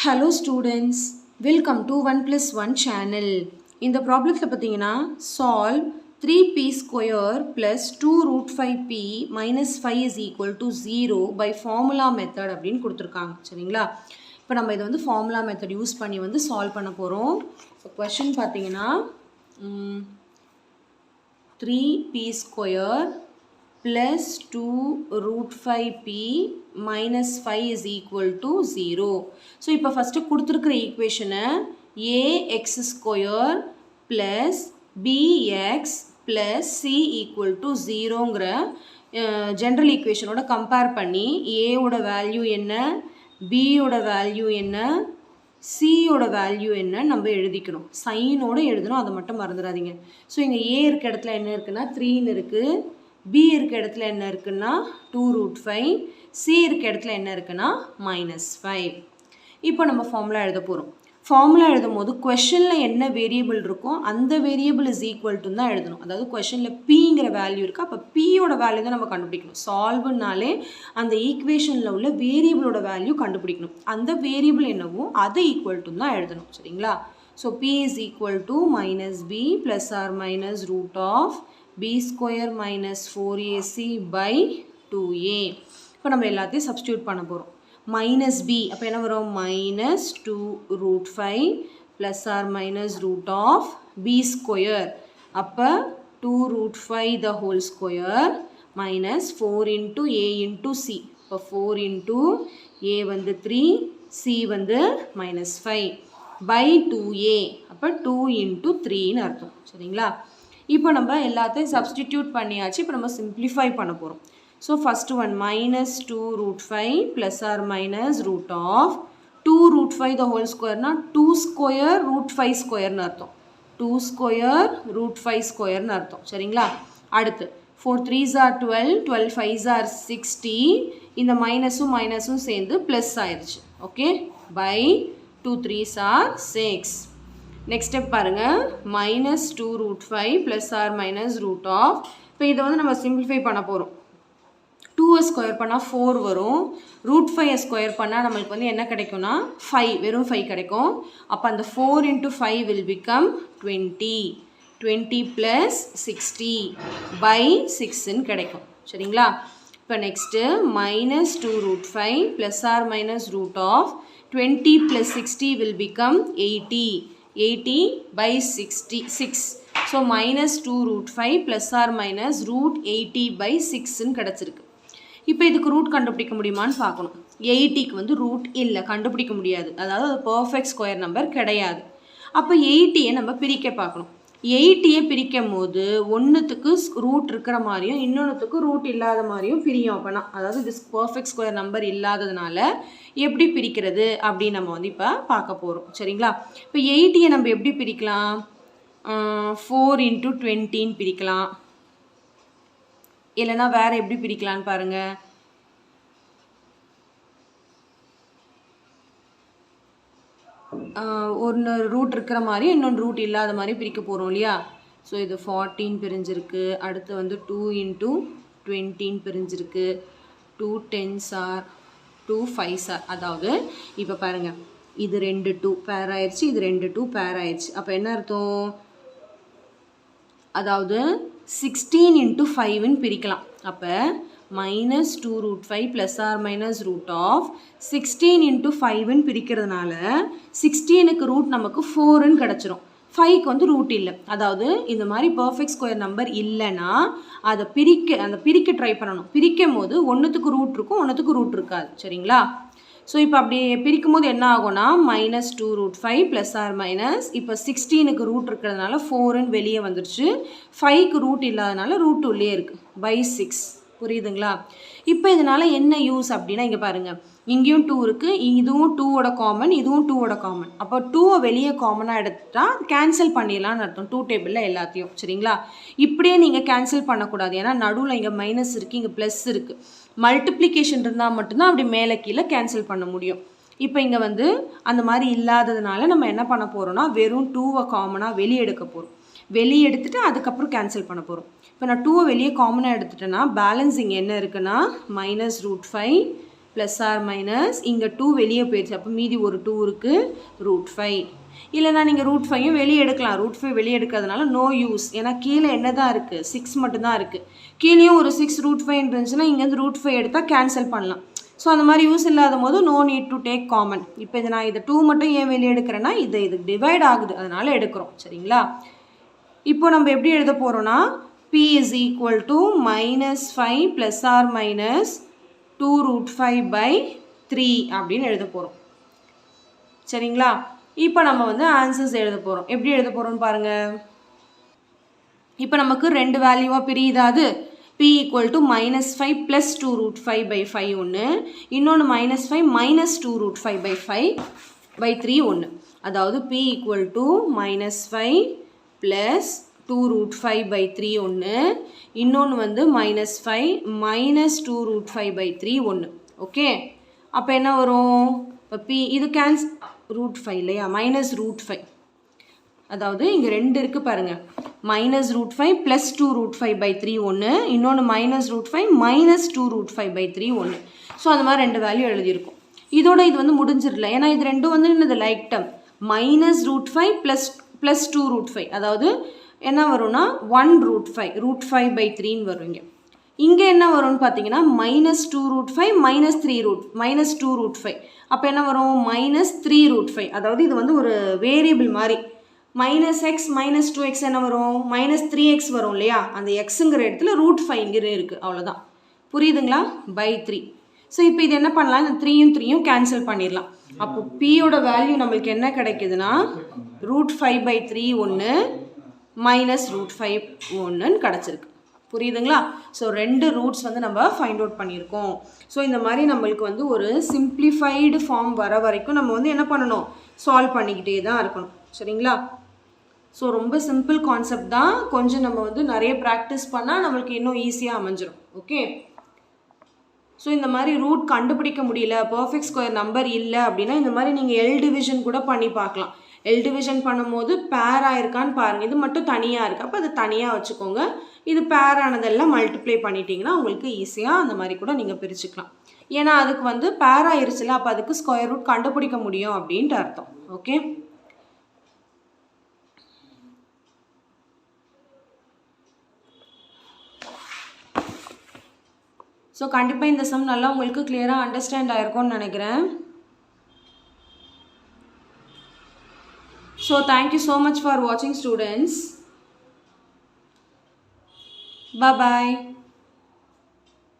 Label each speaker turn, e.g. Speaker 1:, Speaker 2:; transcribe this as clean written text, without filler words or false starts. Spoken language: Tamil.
Speaker 1: Hello students, welcome to 1 plus 1 channel. இந்த ப்ராப்ளத்தில் பார்த்தீங்கன்னா solve 3p square plus 2 root 5p minus 5 is equal to 0 by formula method அப்படின்னு கொடுத்துருக்காங்க. சரிங்களா? இப்போ நம்ம இதை வந்து formula method யூஸ் பண்ணி வந்து solve பண்ண போகிறோம். இப்போ question பார்த்தீங்கன்னா 3p square plus 2 root 5p minus 5 is equal to 0. So, இப்போ ஃபஸ்ட்டு கொடுத்துருக்கிற ஈக்குவேஷனை ax square plus bx plus c equal to 0ங்கிற ஜென்ரல் ஈக்குவேஷனோட கம்பேர் பண்ணி a-ஓட வேல்யூ என்ன, b-ஓட வேல்யூ என்ன, c-ஓட வேல்யூ என்ன நம்ம எழுதிக்கணும். சைனோட எழுதணும், அதை மட்டும் மறந்துடாதீங்க. ஸோ இங்கே a இருக்க இடத்துல என்ன இருக்குன்னா 3ன்னு இருக்குது, b இருக்க இடத்துல என்ன இருக்குன்னா 2 root 5, c இருக்க இடத்துல என்ன இருக்குன்னா -5. இப்போ நம்ம ஃபார்முலா எழுத போகிறோம். ஃபார்முலா எழுதும் போது கொஷனில் என்ன வேரியபிள் இருக்கோ அந்த வேரியபிள் இஸ் ஈக்குவல் டு தான் எழுதணும். அதாவது கொஷனில் பிங்கிற வேல்யூ இருக்குது, அப்போ பியோட வேல்யூ தான் நம்ம கண்டுபிடிக்கணும். சால்வ்னாலே அந்த ஈக்குவேஷனில் உள்ள வேரியபிளோட வேல்யூ கண்டுபிடிக்கணும். அந்த வேரியபிள் என்னவோ அதை ஈக்குவல் டு தான் எழுதணும். சரிங்களா? So p is equal to -b plus or minus root of b square minus 4ac by 2a. இப்போ நம்ம எல்லாத்தையும் சப்ஸ்டியூட் பண்ண போகிறோம். மைனஸ் b அப்போ என்ன வரும், minus 2 root 5 plus or minus root of b square, அப்போ 2 root 5 the whole square minus 4 into a into c. இப்போ 4 into a வந்து 3, c வந்து -5 by 2a, அப்போ 2 into 3ன்னு அர்த்தம். சரிங்களா? இப்போ நம்ம எல்லாத்தையும் சப்ஸ்டிடியூட் பண்ணியாச்சு. இப்போ நம்ம சிம்பிளிஃபை பண்ண போகிறோம். So first one minus 2 root 5 plus or minus root of 2 root 5 the whole ஸ்கொயர்னா 2 ஸ்கொயர் ரூட் 5 ஸ்கொயர்னு அர்த்தம். 2 ஸ்கொயர் ரூட் 5 ஸ்கொயர்னு அர்த்தம். சரிங்களா? அடுத்து 4 3s are 12, 12 5s are 60. இந்த மைனஸும் சேர்ந்து ப்ளஸ் ஆயிடுச்சு. Okay, by 2 3s are 6. Next step பாருங்கள், minus 2 root 5 plus or minus root of, இப்போ இதை வந்து நம்ம சிம்பிளிஃபை பண்ண போகிறோம். 2 ஸ்கொயர் பண்ணால் 4 வரும், ரூட் 5 ஸ்கொயர் பண்ணால் நம்மளுக்கு வந்து என்ன கிடைக்கும்னா 5, வெறும் 5 கிடைக்கும். அப்போ அந்த 4 into 5 will become 20, 20 plus 60 by 6ன்னு கிடைக்கும். சரிங்களா? இப்போ next minus 2 root 5 plus or minus root of 20 plus 60 will become 80, 80 by 6. ஸோ minus 2 root 5 plus or minus root 80 by 6ன்னு கிடச்சிருக்கு. இப்போ இதுக்கு ரூட் கண்டுபிடிக்க முடியுமான்னு பார்க்கணும். 80க்கு வந்து ரூட் இல்லை, கண்டுபிடிக்க முடியாது. அதாவது அது பர்ஃபெக்ட் ஸ்கொயர் நம்பர் கிடையாது. அப்போ 80யை நம்ம பிரிக்க பார்க்கணும். 80யை பிரிக்கும் போது ஒன்றுத்துக்கு ரூட் இருக்கிற மாதிரியும் இன்னொன்றுத்துக்கு ரூட் இல்லாத மாதிரியும் பிரியும். அப்போனா அதாவது இது பர்ஃபெக்ட் ஸ்கொயர் நம்பர் இல்லாததுனால எப்படி பிரிக்கிறது அப்படின்னு நம்ம வந்து இப்போ பார்க்க போகிறோம். சரிங்களா? இப்போ 80யை நம்ம எப்படி பிரிக்கலாம், 4 into 20ன்னு பிரிக்கலாம், இல்லைனா வேறு எப்படி பிரிக்கலான்னு பாருங்கள். ஒன்று ரூட் இருக்கிற மாதிரி இன்னொன்று ரூட் இல்லாத மாதிரி பிரிக்க போகிறோம் இல்லையா? ஸோ இது 14 பிரிஞ்சிருக்கு. அடுத்து வந்து 2 into 20 பிரிஞ்சிருக்கு. 2 10s are 2 5s are. அதாவது இப்போ பாருங்கள், இது 2 2 பேர் ஆயிடுச்சு, இது 2 2 பேர் ஆயிடுச்சு. அப்போ என்ன அர்த்தம், அதாவது 16 into 5ன்னு பிரிக்கலாம். அப்போ minus 2 root 5 plus or minus root of 16 into 5ன்னு பிரிக்கிறதுனால 16க்கு ரூட் நமக்கு 4ன்னு கிடச்சிரும். 5க்கு வந்து ரூட் இல்லை. அதாவது இந்த மாதிரி பர்ஃபெக்ட் ஸ்கொயர் நம்பர் இல்லைன்னா அதை பிரிக்க ட்ரை பண்ணணும். பிரிக்கும் போது ஒன்றுத்துக்கு ரூட் இருக்கும், ஒன்றுத்துக்கு ரூட் இருக்காது. சரிங்களா? ஸோ இப்போ அப்படி பிரிக்கும் போது என்ன ஆகும்னா minus 2 root 5 plus or minus, இப்போ 16க்கு ரூட் இருக்கிறதுனால 4ன்னு வெளியே வந்துடுச்சு, 5க்கு ரூட் இல்லாதனால ரூட் உள்ளே இருக்குது, பை 6. புரியுதுங்களா? இப்போ இதனால் என்ன யூஸ் அப்படின்னா, இங்கே பாருங்கள், இங்கேயும் 2 இருக்குது, இதுவும் 2வோட காமன், இதுவும் 2வோட காமன். அப்போ 2வை வெளியே காமனாக எடுத்துட்டா கேன்சல் பண்ணிடலான்னு அர்த்தம் 2 டேபிளில் எல்லாத்தையும். சரிங்களா? இப்படியே நீங்கள் கேன்சல் பண்ணக்கூடாது, ஏன்னா நடுவில் இங்கே மைனஸ் இருக்குது, இங்கே ப்ளஸ் இருக்குது. மல்டிப்ளிகேஷன் இருந்தால் மட்டும்தான் அப்படி மேலே கீழே கேன்சல் பண்ண முடியும். இப்போ இங்கே வந்து அந்த மாதிரி இல்லாததுனால நம்ம என்ன பண்ண போகிறோம்னா வெறும் 2வை காமனாக வெளியே எடுக்க போகிறோம். வெளியே எடுத்துகிட்டு அதுக்கப்புறம் கேன்சல் பண்ண போகிறோம். இப்போ நான் 2வை வெளியே காமனாக எடுத்துட்டேன்னா பேலன்ஸ் இங்கே என்ன இருக்குன்னா minus root 5 plus or minus இங்கே 2 வெளியே போயிடுச்சு, அப்போ மீதி ஒரு 2 இருக்குது, √5. இல்லைனா நீங்கள் √5யும் வெளியே எடுக்கலாம். √5 வெளியே எடுக்கிறதுனால நோ யூஸ். ஏன்னா கீழே என்ன தான் இருக்குது, 6 மட்டும்தான் இருக்குது. கீழேயும் ஒரு 6 √5 இருந்துச்சுன்னா இங்கேருந்து √5 எடுத்தால் கேன்சல் பண்ணலாம். ஸோ அந்த மாதிரி யூஸ் இல்லாத போது no need to take common. இப்போ இது நான் இதை 2 மட்டும் ஏன் வெளியே எடுக்கிறேன்னா இது டிவைட் ஆகுது, அதனால் எடுக்கிறோம். சரிங்களா? இப்போ நம்ம எப்படி எழுத போகிறோன்னா p is equal to -5 + or minus 2√5/3 அப்படின்னு எழுத போகிறோம். சரிங்களா? இப்போ நம்ம வந்து ஆன்சர்ஸ் எழுத போகிறோம். எப்படி எழுத போகிறோம்னு பாருங்கள். இப்போ நமக்கு 2 வேல்யூவாக பிரியுதாது. p equal to -5 + 2√5/5 ஒன்று, இன்னொன்று -5 - 2√5/3 ஒன்று. அதாவது p equal to -5 + 2√5/3 ஒன்று, இன்னொன்று வந்து -5 - 2√5/3 ஒன்று. ஓகே, அப்போ என்ன வரும்? இப்போ p இது √5 இல்லையா, -√5. அதாவது இங்கே 2 இருக்குது பாருங்கள். -√5 + 2√5/3 ஒன்று, இன்னொன்று -√5 - 2√5/3 ஒன்று. ஸோ அந்த மாதிரி 2 வேல்யூ எழுதியிருக்கும். இதோட இது வந்து முடிஞ்சிடல, ஏன்னா இது ரெண்டும் வந்து என்னது லைக் டேர்ம். -√5 + 2√5, அதாவது என்ன வரும்னா 1√5 √5/3ன்னு வரும். இங்கே என்ன வரும்னு பார்த்தீங்கன்னா -2√5 - 2√5. அப்போ என்ன வரும்? -3√5. அதாவது இது வந்து ஒரு வேரியபிள் மாதிரி. -x - 2x என்ன வரும்? -3x வரும் இல்லையா? அந்த எக்ஸுங்கிற இடத்துல √5 இங்கே இருக்குது, அவ்வளோதான். புரியுதுங்களா? /3. ஸோ இப்போ இது என்ன பண்ணலாம், இந்த 3யும் 3யும் கேன்சல் பண்ணிடலாம். அப்போ பியோட வேல்யூ நம்மளுக்கு என்ன கிடைக்குதுன்னா √5/3 ஒன்று -√5 ஒன்றுன்னு கிடச்சிருக்கு. புரியுதுங்களா? ஸோ 2 ரூட்ஸ் வந்து நம்ம ஃபைண்ட் அவுட் பண்ணியிருக்கோம். ஸோ இந்த மாதிரி நம்மளுக்கு வந்து ஒரு சிம்பிளிஃபைடு ஃபார்ம் வர வரைக்கும் நம்ம வந்து என்ன பண்ணணும், சால்வ் பண்ணிக்கிட்டே தான் இருக்கணும். சரிங்களா? ஸோ ரொம்ப சிம்பிள் கான்செப்ட் தான். கொஞ்சம் நம்ம வந்து நிறைய ப்ராக்டிஸ் பண்ணால் நம்மளுக்கு இன்னும் ஈஸியாக அமைஞ்சிடும். ஓகே, ஸோ இந்த மாதிரி ரூட் கண்டுபிடிக்க முடியல, பர்ஃபெக்ட் ஸ்கொயர் நம்பர் இல்லை அப்படின்னா இந்த மாதிரி நீங்கள் எல் டிவிஷன் கூட பண்ணி பார்க்கலாம். எல் டிவிஷன் பண்ணும்போது பேர் ஆயிருக்கான்னு பாருங்கள். இது மட்டும் தனியாக இருக்குது, அப்போ அது தனியாக வச்சுக்கோங்க. இது பேர் ஆனதெல்லாம் மல்டிப்ளை பண்ணிட்டீங்கன்னா உங்களுக்கு ஈஸியாக அந்த மாதிரி கூட நீங்கள் பிரிச்சுக்கலாம். ஏன்னா அதுக்கு வந்து பேர் ஆயிருச்சுல, அப்போ அதுக்கு ஸ்கொயர் ரூட் கண்டுபிடிக்க முடியும் அப்படின்ட்டு அர்த்தம். ஓகே, ஸோ கண்டிப்பாக இந்த சம் நல்லா உங்களுக்கு கிளியராக அண்டர்ஸ்டாண்ட் ஆயிருக்கும்னு நினைக்கிறேன். So thank you so much for watching, students. Bye bye.